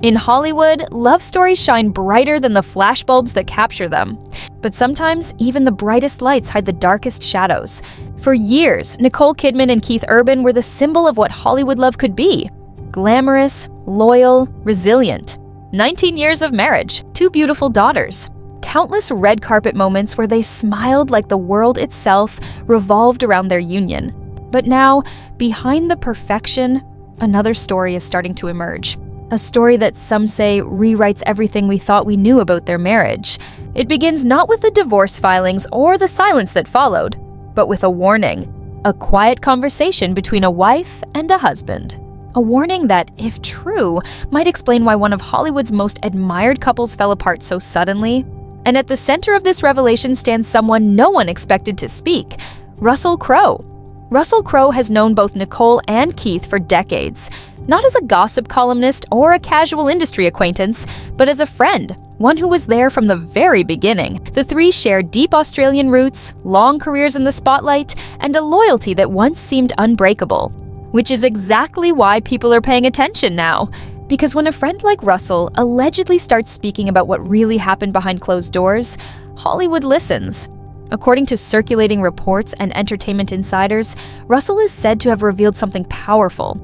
In Hollywood, love stories shine brighter than the flashbulbs that capture them. But sometimes, even the brightest lights hide the darkest shadows. For years, Nicole Kidman and Keith Urban were the symbol of what Hollywood love could be. Glamorous, loyal, resilient. 19 years of marriage, 2 beautiful daughters. Countless red carpet moments where they smiled like the world itself revolved around their union. But now, behind the perfection, another story is starting to emerge. A story that some say rewrites everything we thought we knew about their marriage. It begins not with the divorce filings or the silence that followed, but with a warning. A quiet conversation between a wife and a husband. A warning that, if true, might explain why one of Hollywood's most admired couples fell apart so suddenly. And at the center of this revelation stands someone no one expected to speak, Russell Crowe. Russell Crowe has known both Nicole and Keith for decades, not as a gossip columnist or a casual industry acquaintance, but as a friend, one who was there from the very beginning. The three share deep Australian roots, long careers in the spotlight, and a loyalty that once seemed unbreakable. Which is exactly why people are paying attention now. Because when a friend like Russell allegedly starts speaking about what really happened behind closed doors, Hollywood listens. According to circulating reports and entertainment insiders, Russell is said to have revealed something powerful.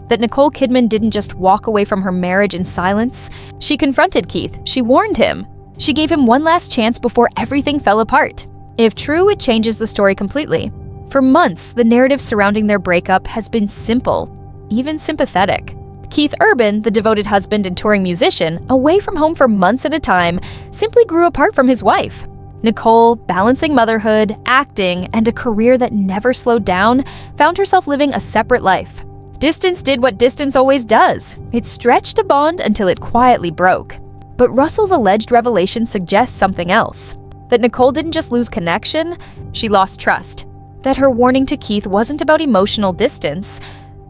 That Nicole Kidman didn't just walk away from her marriage in silence. She confronted Keith, she warned him. She gave him one last chance before everything fell apart. If true, it changes the story completely. For months, the narrative surrounding their breakup has been simple, even sympathetic. Keith Urban, the devoted husband and touring musician, away from home for months at a time, simply grew apart from his wife. Nicole, balancing motherhood, acting, and a career that never slowed down, found herself living a separate life. Distance did what distance always does. It stretched a bond until it quietly broke. But Russell's alleged revelation suggests something else. That Nicole didn't just lose connection, she lost trust. That her warning to Keith wasn't about emotional distance,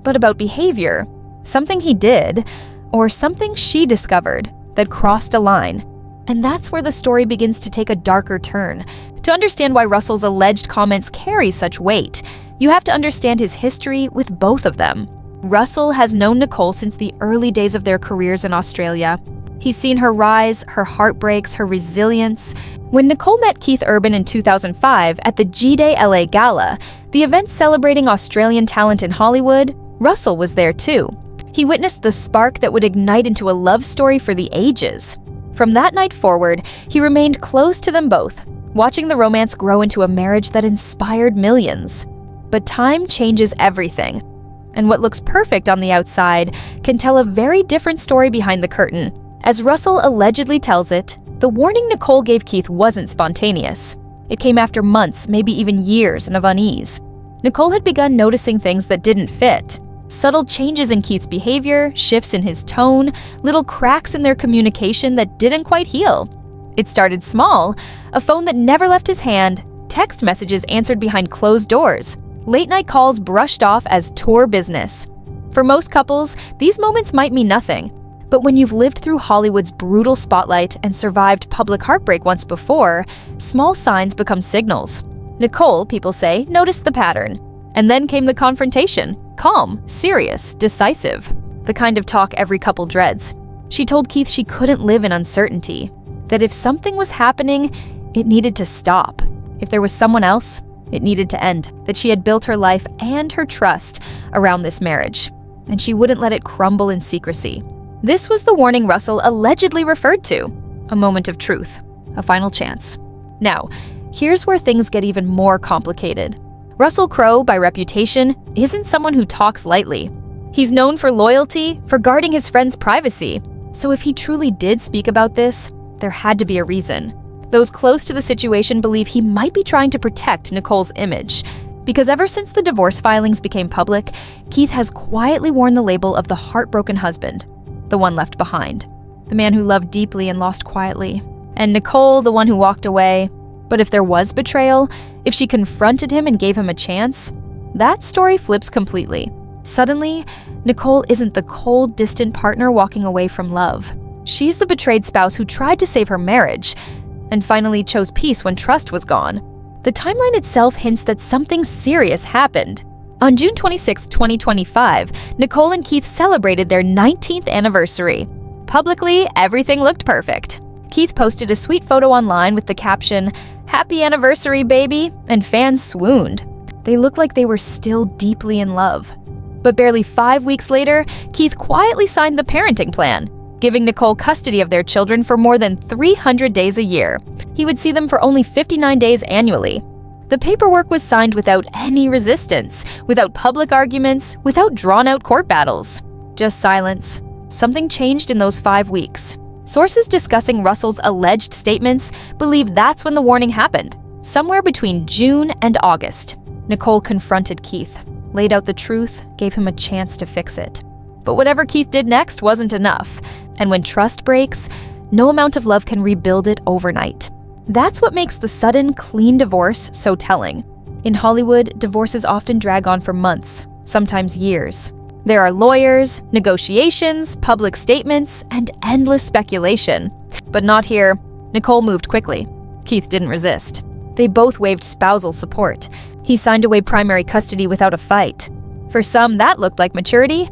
but about behavior. Something he did, or something she discovered, that crossed a line. And that's where the story begins to take a darker turn. To understand why Russell's alleged comments carry such weight, you have to understand his history with both of them. Russell has known Nicole since the early days of their careers in Australia. He's seen her rise, her heartbreaks, her resilience. When Nicole met Keith Urban in 2005 at the G-Day LA Gala, the event celebrating Australian talent in Hollywood, Russell was there too. He witnessed the spark that would ignite into a love story for the ages. From that night forward, he remained close to them both, watching the romance grow into a marriage that inspired millions. But time changes everything. And what looks perfect on the outside can tell a very different story behind the curtain. As Russell allegedly tells it, the warning Nicole gave Keith wasn't spontaneous. It came after months, maybe even years, of unease. Nicole had begun noticing things that didn't fit. Subtle changes in Keith's behavior, shifts in his tone, little cracks in their communication that didn't quite heal. It started small, a phone that never left his hand, text messages answered behind closed doors, late-night calls brushed off as tour business. For most couples, these moments might mean nothing. But when you've lived through Hollywood's brutal spotlight and survived public heartbreak once before, small signs become signals. Nicole, people say, noticed the pattern. And then came the confrontation. Calm, serious, decisive. The kind of talk every couple dreads. She told Keith she couldn't live in uncertainty. That if something was happening, it needed to stop. If there was someone else, it needed to end. That she had built her life and her trust around this marriage. And she wouldn't let it crumble in secrecy. This was the warning Russell allegedly referred to. A moment of truth. A final chance. Now, here's where things get even more complicated. Russell Crowe, by reputation, isn't someone who talks lightly. He's known for loyalty, for guarding his friends' privacy. So if he truly did speak about this, there had to be a reason. Those close to the situation believe he might be trying to protect Nicole's image. Because ever since the divorce filings became public, Keith has quietly worn the label of the heartbroken husband, the one left behind, the man who loved deeply and lost quietly, and Nicole, the one who walked away. But if there was betrayal, if she confronted him and gave him a chance, that story flips completely. Suddenly, Nicole isn't the cold, distant partner walking away from love. She's the betrayed spouse who tried to save her marriage and finally chose peace when trust was gone. The timeline itself hints that something serious happened. On June 26, 2025, Nicole and Keith celebrated their 19th anniversary. Publicly, everything looked perfect. Keith posted a sweet photo online with the caption, "Happy anniversary, baby," and fans swooned. They looked like they were still deeply in love. But barely 5 weeks later, Keith quietly signed the parenting plan, giving Nicole custody of their children for more than 300 days a year. He would see them for only 59 days annually. The paperwork was signed without any resistance, without public arguments, without drawn-out court battles. Just silence. Something changed in those 5 weeks. Sources discussing Russell's alleged statements believe that's when the warning happened, somewhere between June and August. Nicole confronted Keith, laid out the truth, gave him a chance to fix it. But whatever Keith did next wasn't enough, and when trust breaks, no amount of love can rebuild it overnight. That's what makes the sudden, clean divorce so telling. In Hollywood, divorces often drag on for months, sometimes years. There are lawyers, negotiations, public statements, and endless speculation. But not here. Nicole moved quickly. Keith didn't resist. They both waived spousal support. He signed away primary custody without a fight. For some, that looked like maturity.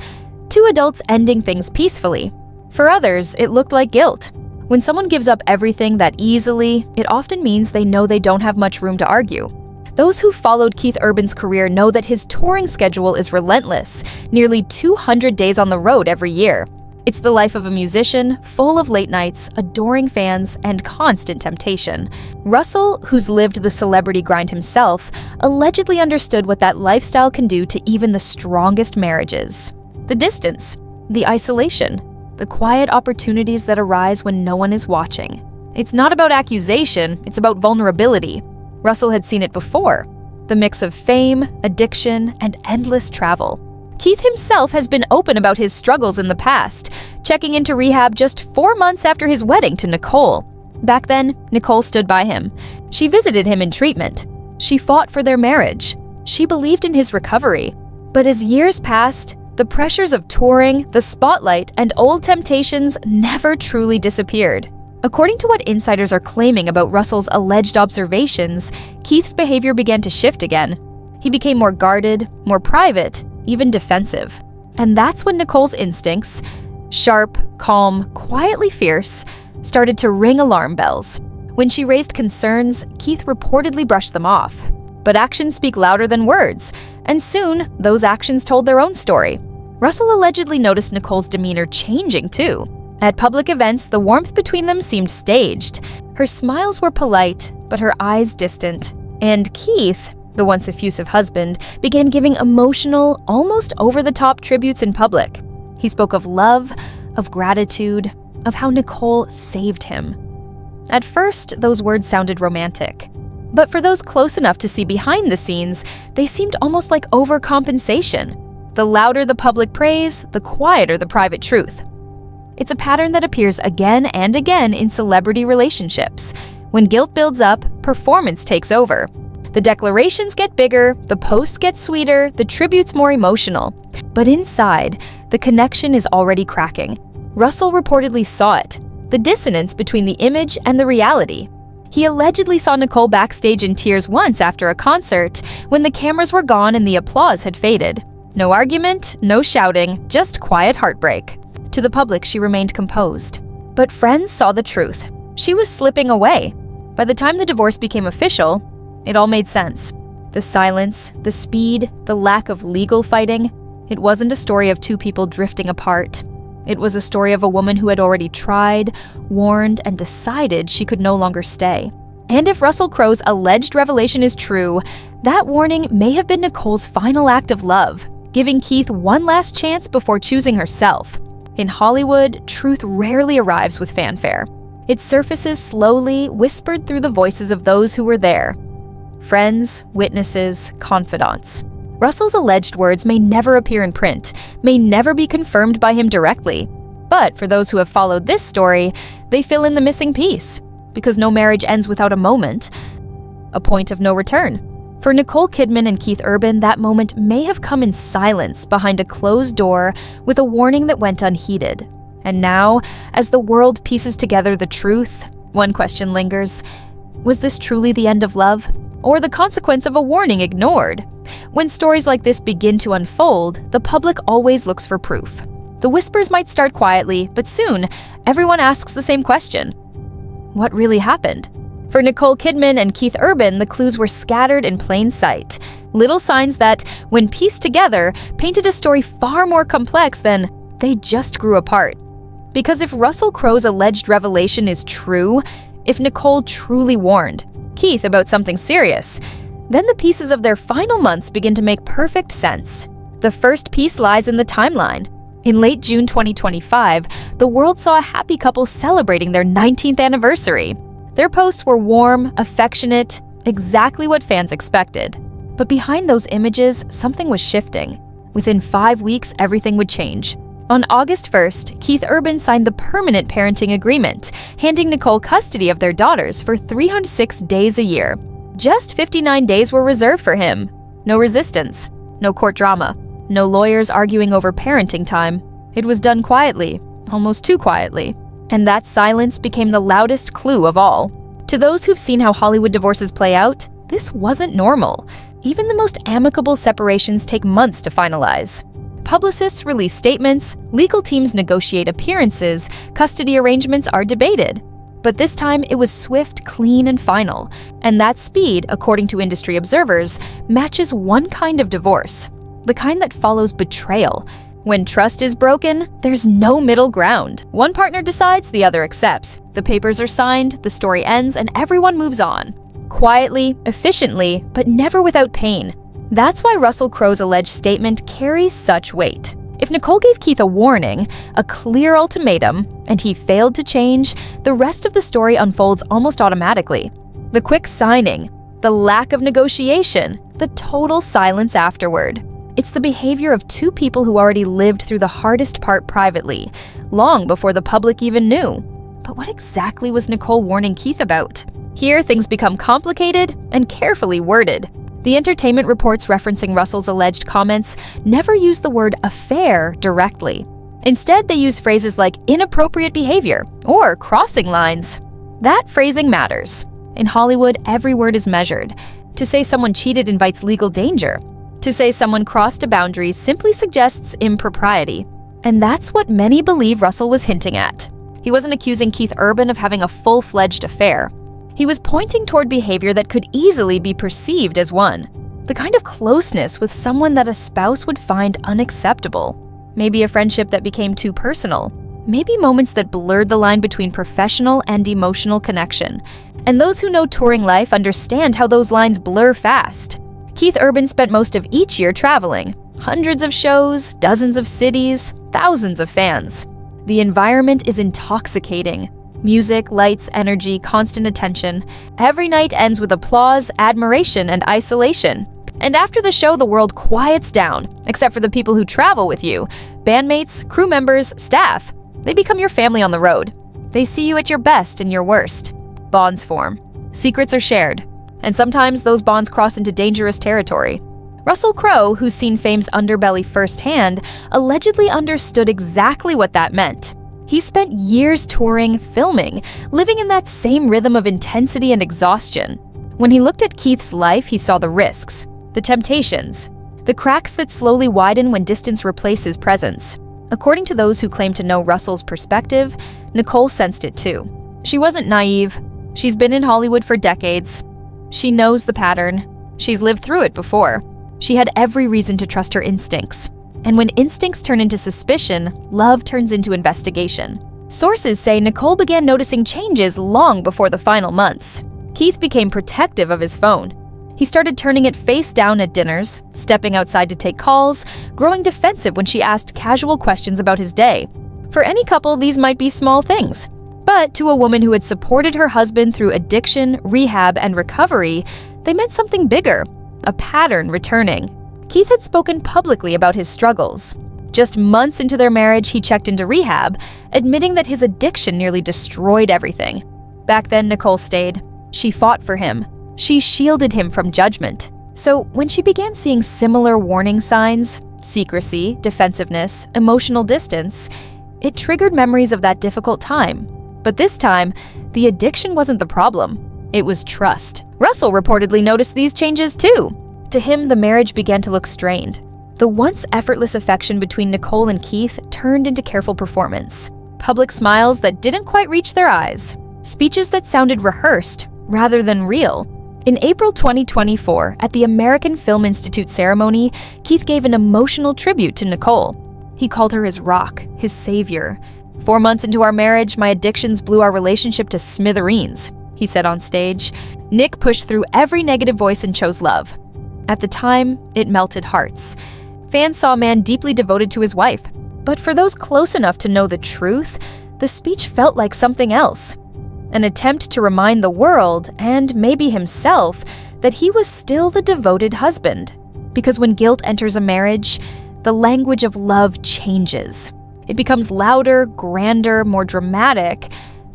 2 adults ending things peacefully. For others, it looked like guilt. When someone gives up everything that easily, it often means they know they don't have much room to argue. Those who followed Keith Urban's career know that his touring schedule is relentless, nearly 200 days on the road every year. It's the life of a musician, full of late nights, adoring fans, and constant temptation. Russell, who's lived the celebrity grind himself, allegedly understood what that lifestyle can do to even the strongest marriages. The distance, the isolation, the quiet opportunities that arise when no one is watching. It's not about accusation, it's about vulnerability. Russell had seen it before. The mix of fame, addiction, and endless travel. Keith himself has been open about his struggles in the past, checking into rehab just 4 months after his wedding to Nicole. Back then, Nicole stood by him. She visited him in treatment. She fought for their marriage. She believed in his recovery. But as years passed, the pressures of touring, the spotlight, and old temptations never truly disappeared. According to what insiders are claiming about Russell's alleged observations, Keith's behavior began to shift again. He became more guarded, more private, even defensive. And that's when Nicole's instincts, sharp, calm, quietly fierce, started to ring alarm bells. When she raised concerns, Keith reportedly brushed them off. But actions speak louder than words, and soon, those actions told their own story. Russell allegedly noticed Nicole's demeanor changing too. At public events, the warmth between them seemed staged. Her smiles were polite, but her eyes distant. And Keith, the once effusive husband, began giving emotional, almost over-the-top tributes in public. He spoke of love, of gratitude, of how Nicole saved him. At first, those words sounded romantic. But for those close enough to see behind the scenes, they seemed almost like overcompensation. The louder the public praise, the quieter the private truth. It's a pattern that appears again and again in celebrity relationships. When guilt builds up, performance takes over. The declarations get bigger, the posts get sweeter, the tributes more emotional. But inside, the connection is already cracking. Russell reportedly saw it, the dissonance between the image and the reality. He allegedly saw Nicole backstage in tears once after a concert, when the cameras were gone and the applause had faded. No argument, no shouting, just quiet heartbreak. To the public, she remained composed. But friends saw the truth. She was slipping away. By the time the divorce became official, it all made sense. The silence, the speed, the lack of legal fighting. It wasn't a story of 2 people drifting apart. It was a story of a woman who had already tried, warned, and decided she could no longer stay. And if Russell Crowe's alleged revelation is true, that warning may have been Nicole's final act of love, giving Keith one last chance before choosing herself. In Hollywood, truth rarely arrives with fanfare. It surfaces slowly, whispered through the voices of those who were there. Friends, witnesses, confidants. Russell's alleged words may never appear in print, may never be confirmed by him directly. But for those who have followed this story, they fill in the missing piece. Because no marriage ends without a moment, a point of no return. For Nicole Kidman and Keith Urban, that moment may have come in silence behind a closed door with a warning that went unheeded. And now, as the world pieces together the truth, one question lingers. Was this truly the end of love? Or the consequence of a warning ignored? When stories like this begin to unfold, the public always looks for proof. The whispers might start quietly, but soon, everyone asks the same question. What really happened? For Nicole Kidman and Keith Urban, the clues were scattered in plain sight. Little signs that, when pieced together, painted a story far more complex than they just grew apart. Because if Russell Crowe's alleged revelation is true, if Nicole truly warned Keith about something serious, then the pieces of their final months begin to make perfect sense. The first piece lies in the timeline. In late June 2025, the world saw a happy couple celebrating their 19th anniversary. Their posts were warm, affectionate, exactly what fans expected. But behind those images, something was shifting. Within 5 weeks, everything would change. On August 1st, Keith Urban signed the permanent parenting agreement, handing Nicole custody of their daughters for 306 days a year. Just 59 days were reserved for him. No resistance, no court drama, no lawyers arguing over parenting time. It was done quietly, almost too quietly. And that silence became the loudest clue of all. To those who've seen how Hollywood divorces play out, this wasn't normal. Even the most amicable separations take months to finalize. Publicists release statements, legal teams negotiate appearances, custody arrangements are debated. But this time, it was swift, clean, and final. And that speed, according to industry observers, matches one kind of divorce, the kind that follows betrayal. When trust is broken, there's no middle ground. One partner decides, the other accepts. The papers are signed, the story ends, and everyone moves on. Quietly, efficiently, but never without pain. That's why Russell Crowe's alleged statement carries such weight. If Nicole gave Keith a warning, a clear ultimatum, and he failed to change, the rest of the story unfolds almost automatically. The quick signing, the lack of negotiation, the total silence afterward. It's the behavior of two people who already lived through the hardest part privately, long before the public even knew. But what exactly was Nicole warning Keith about? Here, things become complicated and carefully worded. The entertainment reports referencing Russell's alleged comments never use the word affair directly. Instead, they use phrases like inappropriate behavior or crossing lines. That phrasing matters. In Hollywood, every word is measured. To say someone cheated invites legal danger. To say someone crossed a boundary simply suggests impropriety. And that's what many believe Russell was hinting at. He wasn't accusing Keith Urban of having a full-fledged affair. He was pointing toward behavior that could easily be perceived as one. The kind of closeness with someone that a spouse would find unacceptable. Maybe a friendship that became too personal. Maybe moments that blurred the line between professional and emotional connection. And those who know touring life understand how those lines blur fast. Keith Urban spent most of each year traveling. Hundreds of shows, dozens of cities, thousands of fans. The environment is intoxicating. Music, lights, energy, constant attention. Every night ends with applause, admiration, and isolation. And after the show, the world quiets down, except for the people who travel with you. Bandmates, crew members, staff. They become your family on the road. They see you at your best and your worst. Bonds form. Secrets are shared. And sometimes those bonds cross into dangerous territory. Russell Crowe, who's seen fame's underbelly firsthand, allegedly understood exactly what that meant. He spent years touring, filming, living in that same rhythm of intensity and exhaustion. When he looked at Keith's life, he saw the risks, the temptations, the cracks that slowly widen when distance replaces presence. According to those who claim to know Russell's perspective, Nicole sensed it too. She wasn't naive. She's been in Hollywood for decades. She knows the pattern. She's lived through it before. She had every reason to trust her instincts. And when instincts turn into suspicion, love turns into investigation. Sources say Nicole began noticing changes long before the final months. Keith became protective of his phone. He started turning it face down at dinners, stepping outside to take calls, growing defensive when she asked casual questions about his day. For any couple, these might be small things. But to a woman who had supported her husband through addiction, rehab, and recovery, they meant something bigger, a pattern returning. Keith had spoken publicly about his struggles. Just months into their marriage, he checked into rehab, admitting that his addiction nearly destroyed everything. Back then, Nicole stayed. She fought for him. She shielded him from judgment. So when she began seeing similar warning signs, secrecy, defensiveness, emotional distance, it triggered memories of that difficult time. But this time, the addiction wasn't the problem. It was trust. Russell reportedly noticed these changes too. To him, the marriage began to look strained. The once effortless affection between Nicole and Keith turned into careful performance. Public smiles that didn't quite reach their eyes. Speeches that sounded rehearsed rather than real. In April 2024, at the American Film Institute ceremony, Keith gave an emotional tribute to Nicole. He called her his rock, his savior. 4 months into our marriage, my addictions blew our relationship to smithereens, he said on stage. Nick pushed through every negative voice and chose love. At the time, it melted hearts. Fans saw a man deeply devoted to his wife. But for those close enough to know the truth, the speech felt like something else. An attempt to remind the world, and maybe himself, that he was still the devoted husband. Because when guilt enters a marriage, the language of love changes. It becomes louder, grander, more dramatic,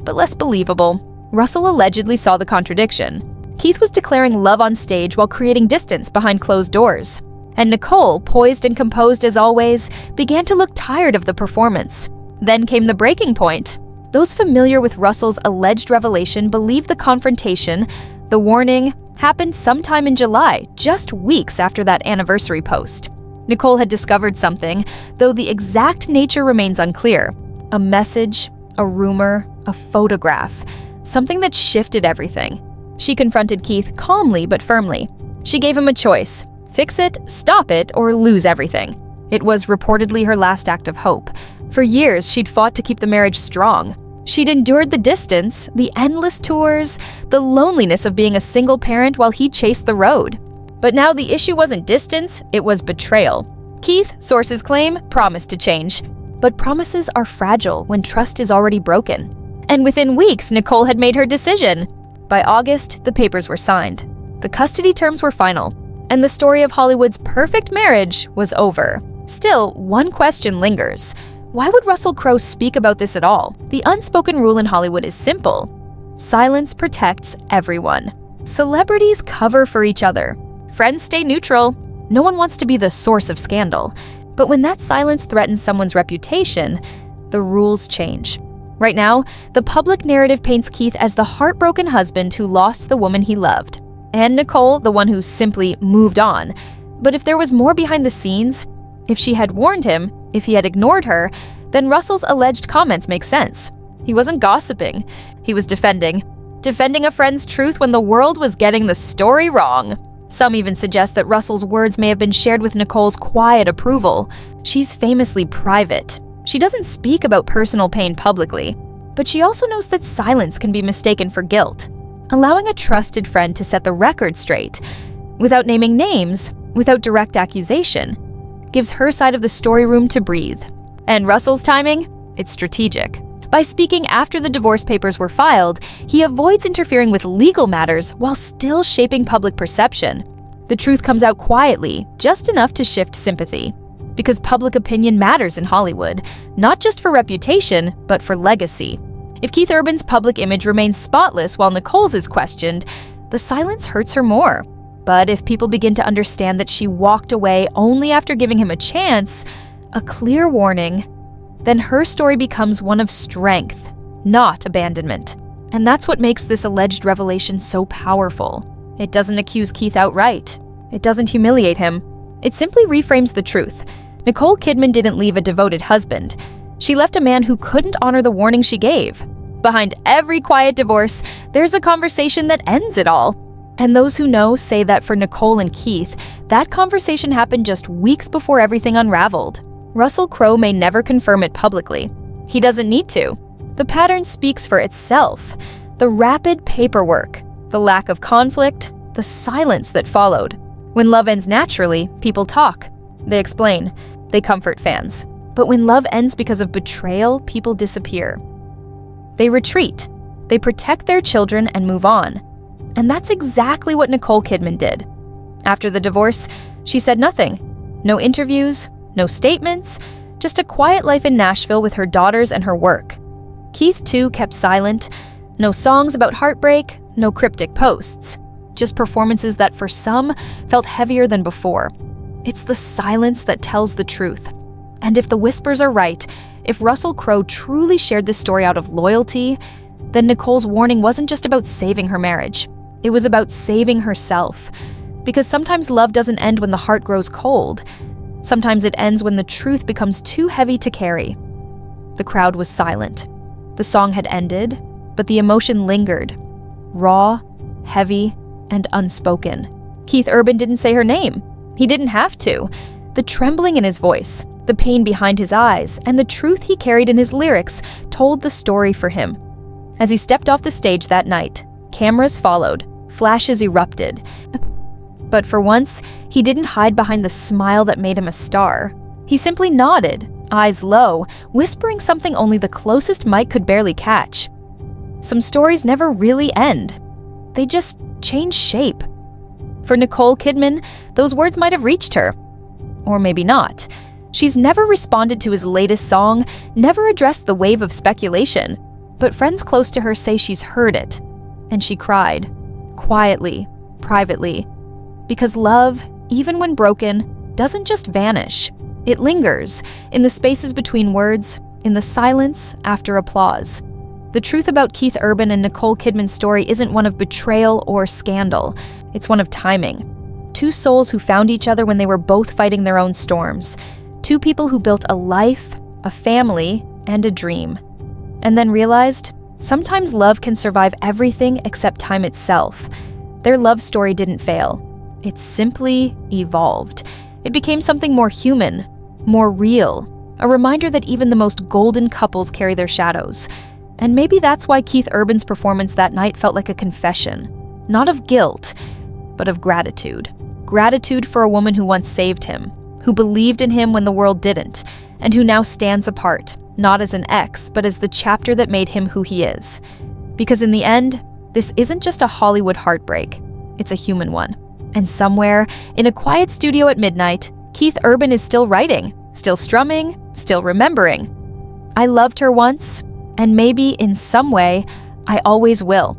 but less believable. Russell allegedly saw the contradiction. Keith was declaring love on stage while creating distance behind closed doors. And Nicole, poised and composed as always, began to look tired of the performance. Then came the breaking point. Those familiar with Russell's alleged revelation believe the confrontation, the warning, happened sometime in July, just weeks after that anniversary post. Nicole had discovered something, though the exact nature remains unclear. A message, a rumor, a photograph, something that shifted everything. She confronted Keith calmly but firmly. She gave him a choice: fix it, stop it, or lose everything. It was reportedly her last act of hope. For years, she'd fought to keep the marriage strong. She'd endured the distance, the endless tours, the loneliness of being a single parent while he chased the road. But now the issue wasn't distance, it was betrayal. Keith, sources claim, promised to change. But promises are fragile when trust is already broken. And within weeks, Nicole had made her decision. By August, the papers were signed. The custody terms were final. And the story of Hollywood's perfect marriage was over. Still, one question lingers. Why would Russell Crowe speak about this at all? The unspoken rule in Hollywood is simple. Silence protects everyone. Celebrities cover for each other. Friends stay neutral. No one wants to be the source of scandal. But when that silence threatens someone's reputation, the rules change. Right now, the public narrative paints Keith as the heartbroken husband who lost the woman he loved. And Nicole, the one who simply moved on. But if there was more behind the scenes, if she had warned him, if he had ignored her, then Russell's alleged comments make sense. He wasn't gossiping. He was defending a friend's truth when the world was getting the story wrong. Some even suggest that Russell's words may have been shared with Nicole's quiet approval. She's famously private. She doesn't speak about personal pain publicly, but she also knows that silence can be mistaken for guilt. Allowing a trusted friend to set the record straight, without naming names, without direct accusation, gives her side of the story room to breathe. And Russell's timing? It's strategic. By speaking after the divorce papers were filed, he avoids interfering with legal matters while still shaping public perception. The truth comes out quietly, just enough to shift sympathy. Because public opinion matters in Hollywood, not just for reputation, but for legacy. If Keith Urban's public image remains spotless while Nicole's is questioned, the silence hurts her more. But if people begin to understand that she walked away only after giving him a chance, a clear warning, then her story becomes one of strength, not abandonment. And that's what makes this alleged revelation so powerful. It doesn't accuse Keith outright. It doesn't humiliate him. It simply reframes the truth. Nicole Kidman didn't leave a devoted husband. She left a man who couldn't honor the warning she gave. Behind every quiet divorce, there's a conversation that ends it all. And those who know say that for Nicole and Keith, that conversation happened just weeks before everything unraveled. Russell Crowe may never confirm it publicly. He doesn't need to. The pattern speaks for itself. The rapid paperwork, the lack of conflict, the silence that followed. When love ends naturally, people talk. They explain. They comfort fans. But when love ends because of betrayal, people disappear. They retreat. They protect their children and move on. And that's exactly what Nicole Kidman did. After the divorce, she said nothing. No interviews, no statements, just a quiet life in Nashville with her daughters and her work. Keith, too, kept silent. No songs about heartbreak, no cryptic posts. Just performances that, for some, felt heavier than before. It's the silence that tells the truth. And if the whispers are right, if Russell Crowe truly shared this story out of loyalty, then Nicole's warning wasn't just about saving her marriage. It was about saving herself. Because sometimes love doesn't end when the heart grows cold. Sometimes it ends when the truth becomes too heavy to carry. The crowd was silent. The song had ended, but the emotion lingered. Raw, heavy, and unspoken. Keith Urban didn't say her name. He didn't have to. The trembling in his voice, the pain behind his eyes, and the truth he carried in his lyrics told the story for him. As he stepped off the stage that night, cameras followed, flashes erupted. But for once, he didn't hide behind the smile that made him a star. He simply nodded, eyes low, whispering something only the closest mic could barely catch. Some stories never really end. They just change shape. For Nicole Kidman, those words might have reached her. Or maybe not. She's never responded to his latest song, never addressed the wave of speculation. But friends close to her say she's heard it. And she cried. Quietly, privately. Because love, even when broken, doesn't just vanish. It lingers, in the spaces between words, in the silence after applause. The truth about Keith Urban and Nicole Kidman's story isn't one of betrayal or scandal. It's one of timing. Two souls who found each other when they were both fighting their own storms. Two people who built a life, a family, and a dream. And then realized, sometimes love can survive everything except time itself. Their love story didn't fail. It simply evolved. It became something more human, more real. A reminder that even the most golden couples carry their shadows. And maybe that's why Keith Urban's performance that night felt like a confession. Not of guilt, but of gratitude. Gratitude for a woman who once saved him, who believed in him when the world didn't, and who now stands apart, not as an ex, but as the chapter that made him who he is. Because in the end, this isn't just a Hollywood heartbreak, it's a human one. And somewhere, in a quiet studio at midnight, Keith Urban is still writing, still strumming, still remembering. I loved her once, and maybe in some way, I always will.